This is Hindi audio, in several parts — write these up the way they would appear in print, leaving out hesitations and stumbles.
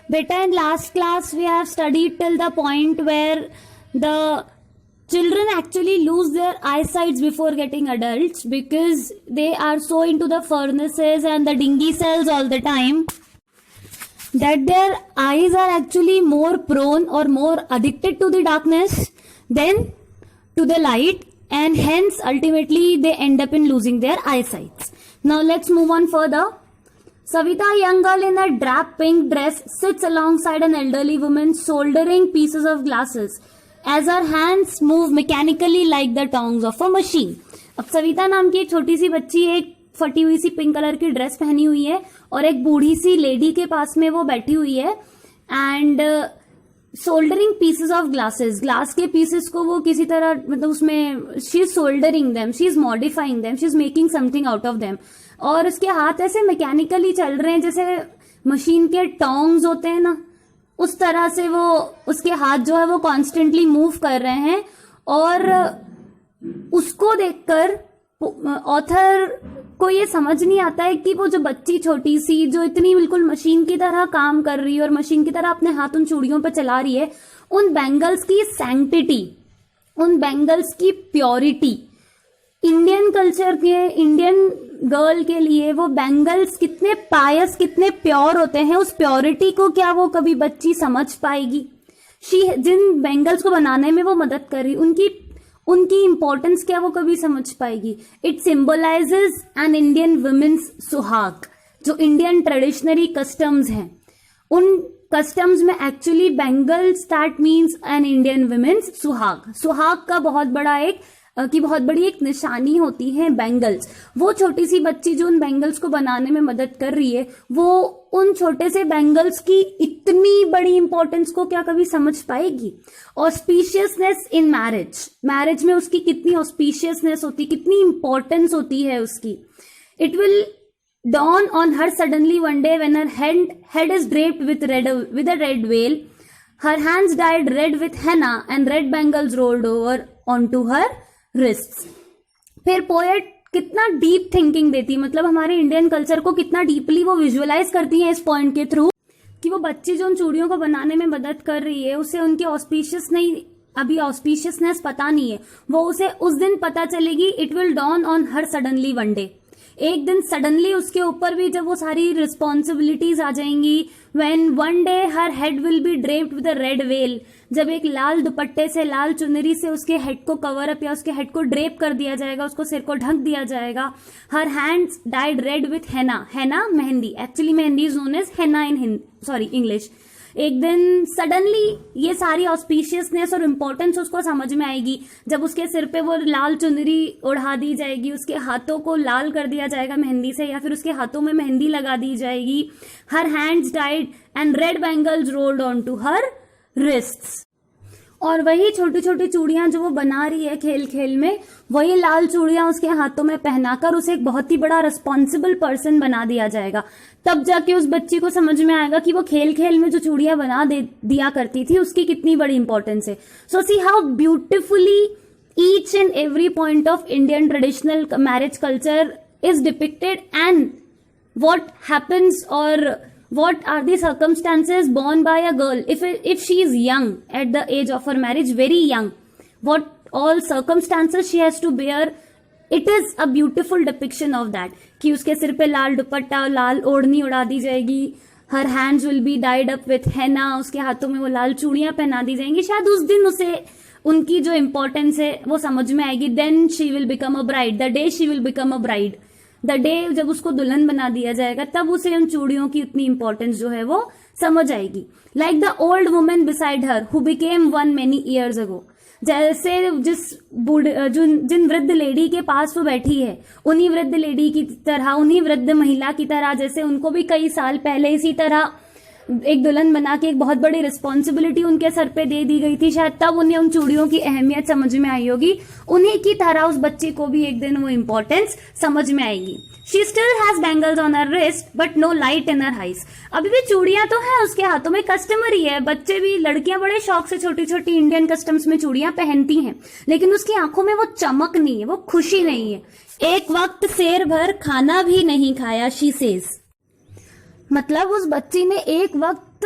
Beta, in last class we have studied till the point where the children actually lose their eyesight before getting adults because they are so into the furnaces and the dingy cells all the time that their eyes are actually more prone or more addicted to the darkness than to the light, and hence ultimately they end up in losing their eyesight. Now let's move on further. Savita, a young girl in a drab pink dress, sits alongside an elderly woman soldering pieces of glasses as her hands move mechanically like the tongs of a machine. अब सविता नाम की एक छोटी सी बच्ची एक फटी हुई सी पिंक कलर की ड्रेस पहनी हुई है और एक बूढ़ी सी लेडी के पास में वो बैठी हुई है and soldering pieces of glasses, glass के पीसेस को वो किसी तरह मतलब उसमें she is soldering them, she is modifying them, she is making something out of them. और उसके हाथ ऐसे मैकेनिकली चल रहे हैं जैसे मशीन के टोंग्स होते हैं ना, उस तरह से वो उसके हाथ जो है वो कॉन्स्टेंटली मूव कर रहे हैं. और उसको देखकर ऑथर को ये समझ नहीं आता है कि वो जो बच्ची छोटी सी जो इतनी बिल्कुल मशीन की तरह काम कर रही है और मशीन की तरह अपने हाथ उन चूड़ियों पर चला रही है, उन बैंगल्स की सैंक्टिटी, उन बैंगल्स की प्योरिटी, इंडियन कल्चर के इंडियन गर्ल के लिए वो बैंगल्स कितने पायस कितने प्योर होते हैं, उस प्योरिटी को क्या वो कभी बच्ची समझ पाएगी? जिन बैंगल्स को बनाने में वो मदद कर रही उनकी इंपॉर्टेंस क्या वो कभी समझ पाएगी? It symbolises an Indian women's suhag, जो इंडियन ट्रेडिशनरी कस्टम्स हैं. उन कस्टम्स में actually bangles that means an Indian women's suhag. सुहाग का बहुत बड़ी एक निशानी होती है बैंगल्स. वो छोटी सी बच्ची जो उन बैंगल्स को बनाने में मदद कर रही है, वो उन छोटे से बैंगल्स की इतनी बड़ी इंपॉर्टेंस को क्या कभी समझ पाएगी? ऑस्पिशियसनेस इन मैरिज में उसकी कितनी ऑस्पिशियसनेस होती, कितनी इंपॉर्टेंस होती है उसकी. It will dawn on her suddenly one day when her head is draped with a red veil, her hands dyed red with henna and red bangles rolled over onto her wrists. फिर पोएट कितना डीप थिंकिंग देती, मतलब हमारे इंडियन कल्चर को कितना डीपली वो विजुअलाइज करती है इस पॉइंट के थ्रू कि वो बच्ची जो उन चूड़ियों को बनाने में मदद कर रही है उसे उनकी अभी ऑस्पिशियसनेस पता नहीं है, वो उसे उस दिन पता चलेगी. It will dawn on her suddenly one day, एक दिन सडनली उसके ऊपर भी जब वो सारी रिस्पॉन्सिबिलिटीज आ जाएंगी. When one day her head will be draped with a red well, जब एक लाल दुपट्टे से, लाल चुनरी से उसके हेड को कवर अप या उसके हेड को ड्रेप कर दिया जाएगा, उसको सिर को ढक दिया जाएगा. Her hands dyed red with henna mehndi, actually mehndi is known as henna in English. एक दिन सडनली ये सारी ऑस्पिशियसनेस और इम्पोर्टेंस उसको समझ में आएगी जब उसके सिर पे वो लाल चुनरी उड़ा दी जाएगी, उसके हाथों को लाल कर दिया जाएगा मेहंदी से या फिर उसके हाथों में मेहंदी लगा दी जाएगी. Her hands dyed and red bangles rolled on to her wrists. और वही छोटी छोटी चूड़ियां जो वो बना रही है खेल खेल में, वही लाल चूड़ियां उसके हाथों में पहनाकर उसे एक बहुत ही बड़ा रिस्पॉन्सिबल पर्सन बना दिया जाएगा. तब जाके उस बच्ची को समझ में आएगा कि वो खेल खेल में जो चूड़ियां बना दिया करती थी उसकी कितनी बड़ी इंपॉर्टेंस है. So see how beautifully each and every point of Indian traditional marriage culture is depicted and what happens or what are the circumstances borne by a girl if she is young at the age of her marriage, very young, what all circumstances she has to bear. It is a beautiful depiction of that कि उसके सिर पे लाल दुपट्टा, लाल ओढ़नी उड़ा दी जाएगी. her hands will be dyed up with henna, उसके हाथों में वो लाल चूड़ियां पहना दी जाएंगी. शायद उस दिन उसे उनकी जो इंपॉर्टेंस है वो समझ में आएगी. then she will become a bride, the day she will become a bride, the day जब उसको दुल्हन बना दिया जाएगा तब उसे उन चूड़ियों की उतनी इंपॉर्टेंस जो है वो समझ आएगी. Like the old women beside her who became one many years ago, जैसे जिन वृद्ध लेडी के पास वो बैठी है, उन्हीं वृद्ध लेडी की तरह, उन्हीं वृद्ध महिला की तरह जैसे उनको भी कई साल पहले इसी तरह एक दुल्हन बना के एक बहुत बड़ी रिस्पॉन्सिबिलिटी उनके सर पे दे दी गई थी, शायद तब उन्हें उन चूड़ियों की अहमियत समझ में आई होगी. उन्हीं की तरह उस बच्ची को भी एक दिन वो इंपॉर्टेंस समझ में आएगी. She still has bangles on her wrist but no light in her eyes. अभी भी चूड़ियां तो है उसके हाथों में, कस्टमरी है, बच्चे भी, लड़कियां बड़े शौक से छोटी छोटी इंडियन कस्टम्स में चूड़ियां पहनती हैं, लेकिन उसकी आंखों में वो चमक नहीं है, वो खुशी नहीं है. एक वक्त शेर भर खाना भी नहीं खाया, शी सेज. मतलब उस बच्ची ने एक वक्त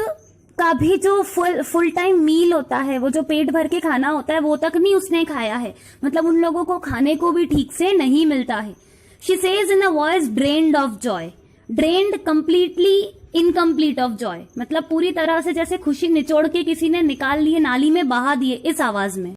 उसका भी जो फुल टाइम मील होता है, वो जो पेट भर के खाना होता है, वो तक नहीं उसने खाया है। मतलब उन लोगों को खाने को भी ठीक से नहीं मिलता है। She says in a voice drained of Joy, drained completely incomplete of Joy, मतलब पूरी तरह से जैसे खुशी निचोड़ के किसी ने निकाल लिए, नाली में बहा दिए, इस आवाज में।